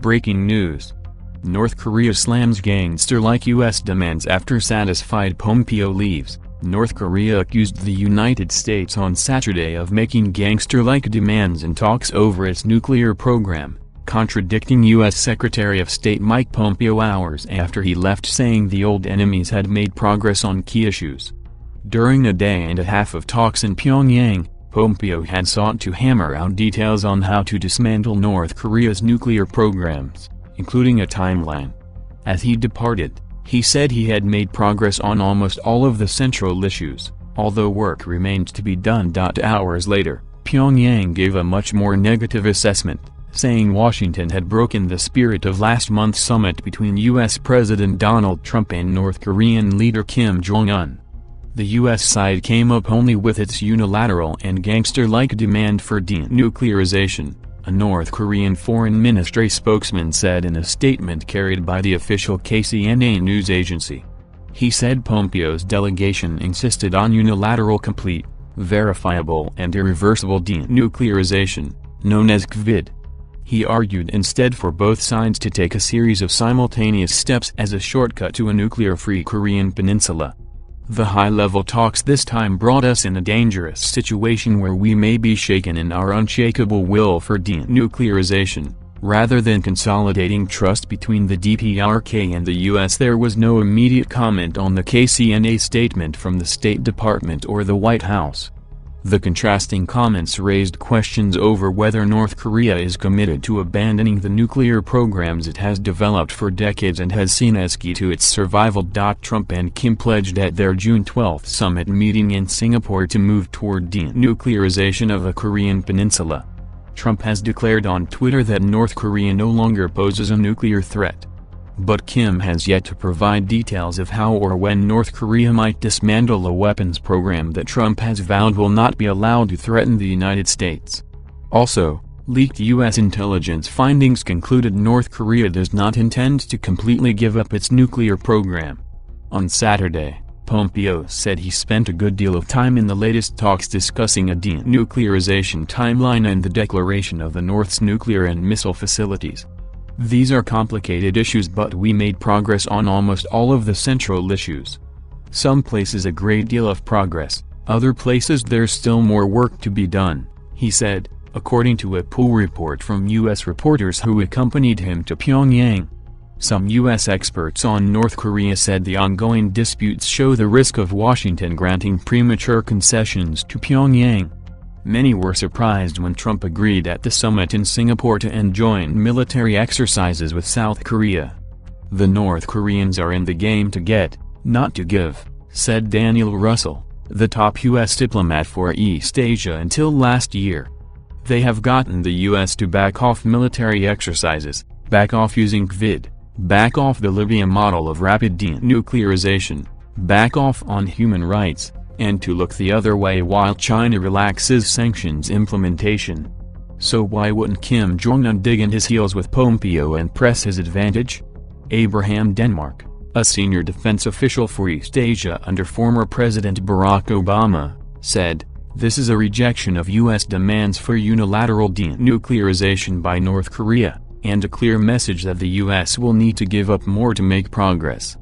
Breaking news. North Korea slams gangster-like U.S. demands after satisfied Pompeo leaves. North Korea accused the United States on Saturday of making gangster-like demands in talks over its nuclear program, contradicting U.S. Secretary of State Mike Pompeo hours after he left, saying the old enemies had made progress on key issues. During a day and a half of talks in Pyongyang, Pompeo had sought to hammer out details on how to dismantle North Korea's nuclear programs, including a timeline. As he departed, he said he had made progress on almost all of the central issues, although work remained to be done. Hours later, Pyongyang gave a much more negative assessment, saying Washington had broken the spirit of last month's summit between U.S. President Donald Trump and North Korean leader Kim Jong-un. The U.S. side came up only with its unilateral and gangster-like demand for denuclearization, a North Korean Foreign Ministry spokesman said in a statement carried by the official KCNA news agency. He said Pompeo's delegation insisted on unilateral, complete, verifiable and irreversible denuclearization, known as CVID. He argued instead for both sides to take a series of simultaneous steps as a shortcut to a nuclear-free Korean peninsula. The high-level talks this time brought us in a dangerous situation where we may be shaken in our unshakable will for denuclearization, rather than consolidating trust between the DPRK and the U.S. There was no immediate comment on the KCNA statement from the State Department or the White House. The contrasting comments raised questions over whether North Korea is committed to abandoning the nuclear programs it has developed for decades and has seen as key to its survival. Trump and Kim pledged at their June 12 summit meeting in Singapore to move toward denuclearization of the Korean peninsula. Trump has declared on Twitter that North Korea no longer poses a nuclear threat. But Kim has yet to provide details of how or when North Korea might dismantle a weapons program that Trump has vowed will not be allowed to threaten the United States. Also, leaked U.S. intelligence findings concluded North Korea does not intend to completely give up its nuclear program. On Saturday, Pompeo said he spent a good deal of time in the latest talks discussing a denuclearization timeline and the declaration of the North's nuclear and missile facilities. These are complicated issues, but we made progress on almost all of the central issues. Some places a great deal of progress, other places there's still more work to be done, he said, according to a pool report from U.S. reporters who accompanied him to Pyongyang. Some U.S. experts on North Korea said the ongoing disputes show the risk of Washington granting premature concessions to Pyongyang. Many were surprised when Trump agreed at the summit in Singapore to end joint military exercises with South Korea. The North Koreans are in the game to get, not to give, said Daniel Russell, the top U.S. diplomat for East Asia until last year. They have gotten the U.S. to back off military exercises, back off using CVID, back off the Libya model of rapid denuclearization, back off on human rights, and to look the other way while China relaxes sanctions implementation. So why wouldn't Kim Jong-un dig in his heels with Pompeo and press his advantage? Abraham Denmark, a senior defense official for East Asia under former President Barack Obama, said, "This is a rejection of U.S. demands for unilateral denuclearization by North Korea, and a clear message that the U.S. will need to give up more to make progress."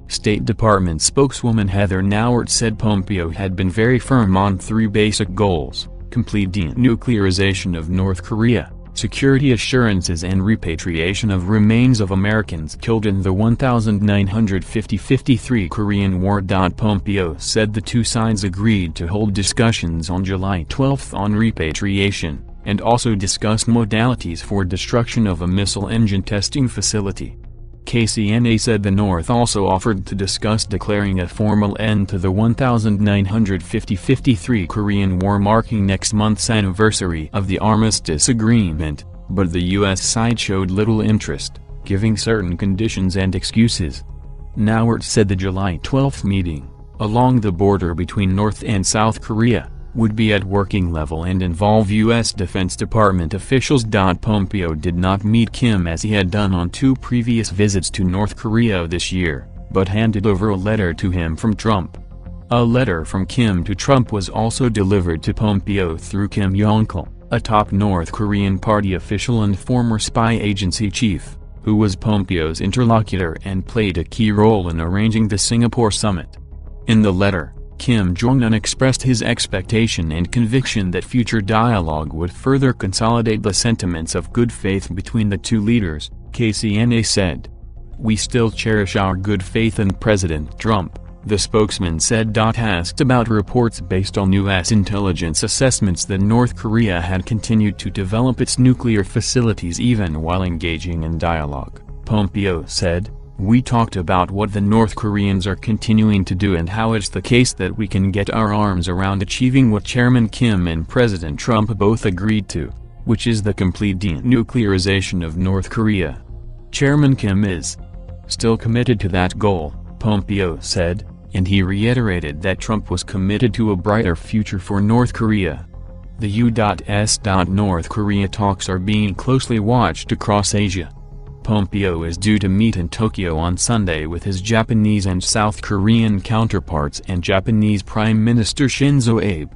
State Department spokeswoman Heather Nauert said Pompeo had been very firm on three basic goals: complete denuclearization of North Korea, security assurances and repatriation of remains of Americans killed in the 1950-53 Korean War. Pompeo said the two sides agreed to hold discussions on July 12 on repatriation, and also discussed modalities for destruction of a missile engine testing facility. KCNA said the North also offered to discuss declaring a formal end to the 1950-53 Korean War, marking next month's anniversary of the armistice agreement, but the U.S. side showed little interest, giving certain conditions and excuses. Nauert said the July 12 meeting, along the border between North and South Korea, would be at working level and involve U.S. Defense Department officials. Pompeo did not meet Kim as he had done on two previous visits to North Korea this year, but handed over a letter to him from Trump. A letter from Kim to Trump was also delivered to Pompeo through Kim Jong-il, a top North Korean party official and former spy agency chief, who was Pompeo's interlocutor and played a key role in arranging the Singapore summit. In the letter, Kim Jong-un expressed his expectation and conviction that future dialogue would further consolidate the sentiments of good faith between the two leaders, KCNA said. "We still cherish our good faith in President Trump," the spokesman said. Asked about reports based on U.S. intelligence assessments that North Korea had continued to develop its nuclear facilities even while engaging in dialogue, Pompeo said, "We talked about what the North Koreans are continuing to do and how it's the case that we can get our arms around achieving what Chairman Kim and President Trump both agreed to, which is the complete denuclearization of North Korea. Chairman Kim is still committed to that goal," Pompeo said, and he reiterated that Trump was committed to a brighter future for North Korea. The U.S. North Korea talks are being closely watched across Asia. Pompeo is due to meet in Tokyo on Sunday with his Japanese and South Korean counterparts and Japanese Prime Minister Shinzo Abe.